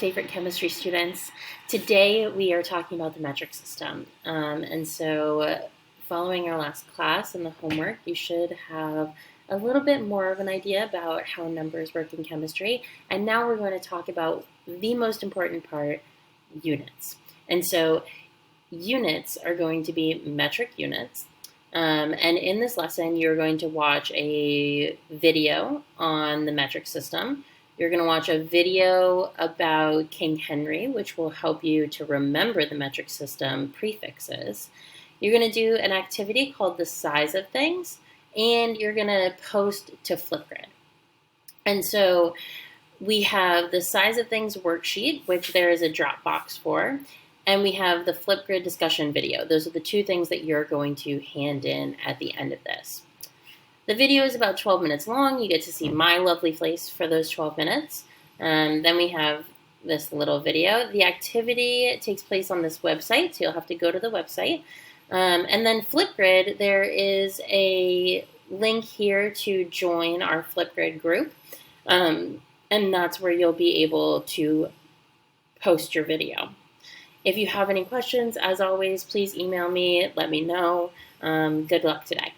favorite chemistry students. Today we are talking about the metric system. Following our last class and the homework, you should have a little bit more of an idea about how numbers work in chemistry. And now we're going to talk about the most important part, units. And so units are going to be metric units. And in this lesson, you're going to watch a video on the metric system. You're going to watch a video about King Henry, which will help you to remember the metric system prefixes. You're going to do an activity called the size of things, and you're going to post to Flipgrid. And so we have the size of things worksheet, which there is a Dropbox for, and we have the Flipgrid discussion video. Those are the two things that you're going to hand in at the end of this. The video is about 12 minutes long. You get to see my lovely face for those 12 minutes. Then we have this little video. The activity takes place on this website, so you'll have to go to the website. And then Flipgrid, there is a link here to join our Flipgrid group. And that's where you'll be able to post your video. If you have any questions, as always, please email me, let me know. Good luck today.